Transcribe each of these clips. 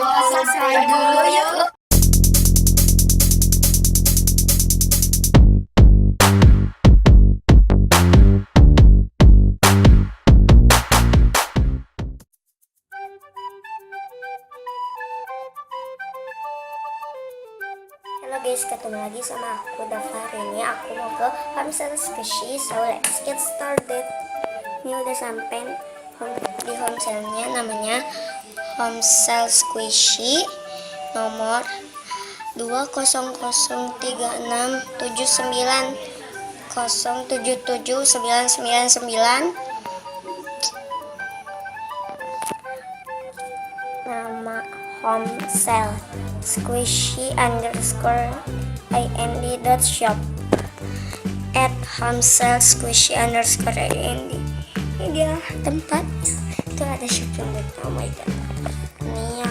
subscribe dulu yuk. Halo guys, ketemu lagi sama aku DAFFA. Hari ini aku mau ke HOMESALE SQUISHY, so let's get started. Ini udah sampai di home sale-nya, namanya HOMESALE SQUISHY nomor 2003790779999. Nama HOMESALE SQUISHY _ind.shop at HOMESALE SQUISHY _ind. Ini dia tempat, itu ada shopnya. Oh my god, ini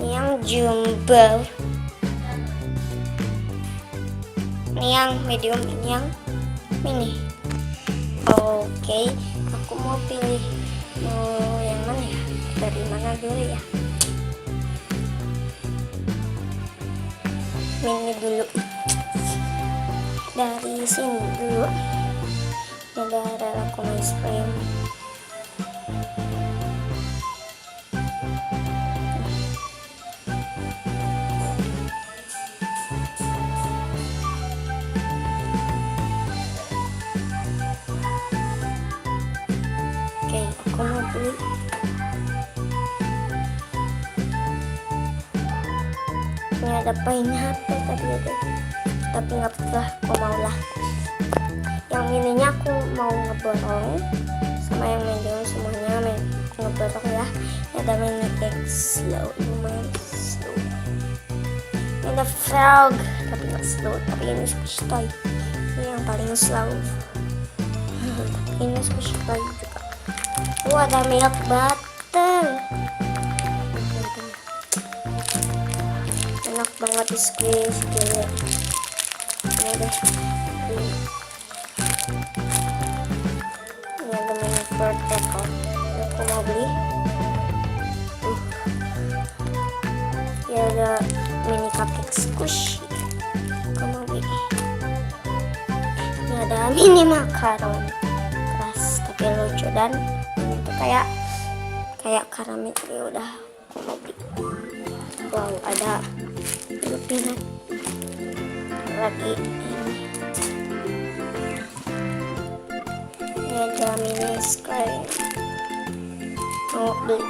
yang jumbo, ini yang medium, ini yang mini. Oke, aku mau pilih yang mana ya, dari mana dulu ya. Mini dulu, dari sini dulu. Ada relax ice cream. Oke, aku mau beli. Ini ada pineapple tadi ada, tapi nggak apa-apa, aku mau lah. Yang ininya aku mau ngeborong, sama yang medium semuanya aku ngeborong ya. Ini ada mini cake slow, lumayan slow. Ini ada frog, tapi nggak slow, tapi ini squishy toy. Ini yang paling slow. Ini squishy toy juga. Ada milk butter. Enak banget di squeeze gini. Ini deh. Ini ada mini fruit apple. Aku mau beli. Ini ada mini cupcake squishy. Aku mau beli. Ini ada mini makaron keras tapi lucu, dan ini tuh kayak karamel. Ya udah, aku mau beli. Wow, ada peanut lagi. Ini ada mini square, mau beli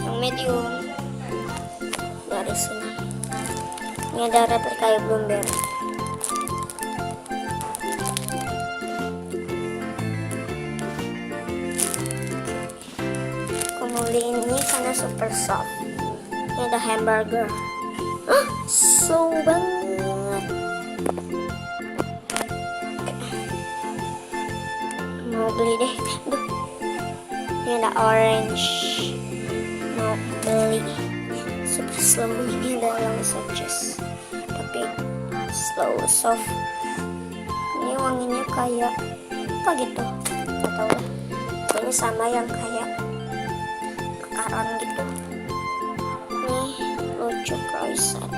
yang medium dari sini. Ini ada replika blueberry. Aku mau beli ini karena super soft. Ini ada hamburger. So banget. Mau beli deh. Duh. Ini ada orange. Mau beli. Super slow. Ini ada langsung juice, tapi slow soft. Ini wanginya kayak apa gitu, nggak tahu lah. Ini sama yang kayak makaron gitu. Nih lucu croissant.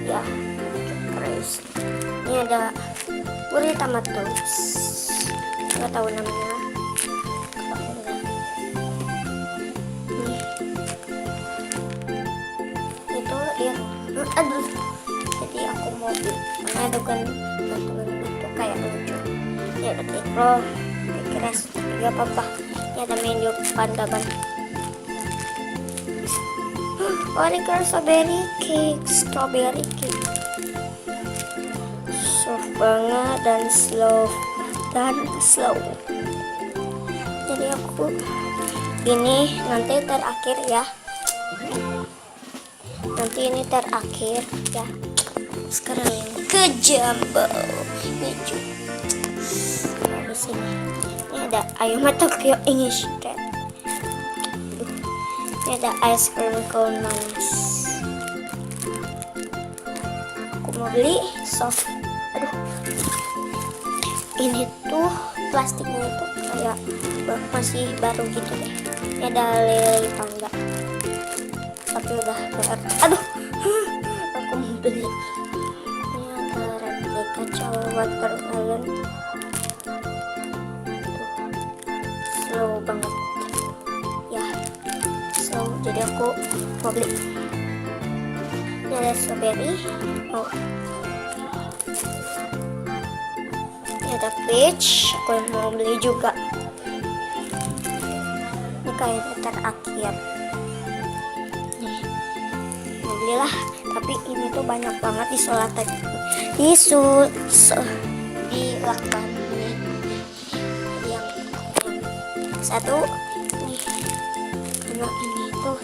Ya, lucu croissant. Ini ada burrito toast, nggak tahu namanya. Nih, itu ya, aduh. Jadi aku mau beli, karena ada kan teman itu kayak lucu. Ini ada cake roll, kira nggak apa-apa. Ini ada menu panda ban. Original strawberry cake. Soft banget dan slow. Jadi aku ini nanti terakhir ya. Nanti ini terakhir ya. Sekarang yang ke jumbo. Ini juga. Di sini. Ini ada ayam Tokyo English Cat. Ini ada ice cream cone manis. Aku mau beli soft. Aduh. ini tuh plastiknya itu kayak masih baru gitu deh. Ini ada lele tangga, tapi udah PR. Aduh, aku mau beli. Ini ada replika cowok watermelon. Slow banget ya, slow, jadi aku mau beli. Ini ada strawberry. Ini ada peach, aku mau beli juga. Ini kayak terakhir nih, mau belilah. Tapi ini tuh banyak banget di selatan, di lakban nih. Yang satu nih, ini tuh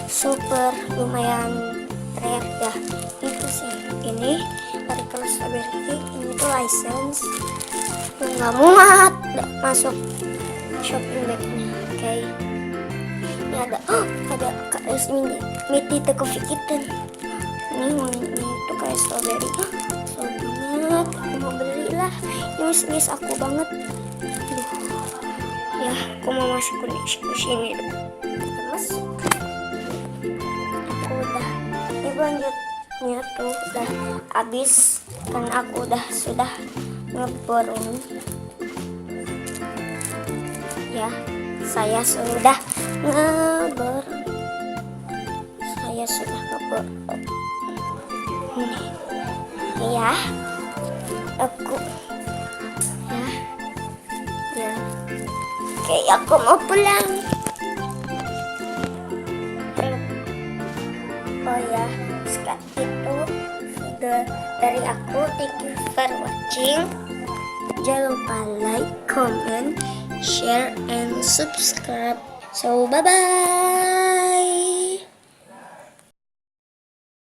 super lumayan rare ya. Itu sih, ini partikel strawberry, ini tuh license nggak muat masuk shopping bagnya. Oke, ini ada KS midi the coffee kitten. Ini tuh kayak strawberry, slow banget. Aku mau beli lah, ini wishlist aku banget. Ya, aku mau masuk ke sini. Masuk. Aku udah, ini belanjanya tuh udah habis karena aku sudah ngeborong. Ya, saya sudah ngeborong. Ini ya, aku ya. Oke, aku mau pulang. Oh ya, sekarang itu video dari aku. Thank you for watching. Jangan lupa like, comment, share, and subscribe. So bye bye.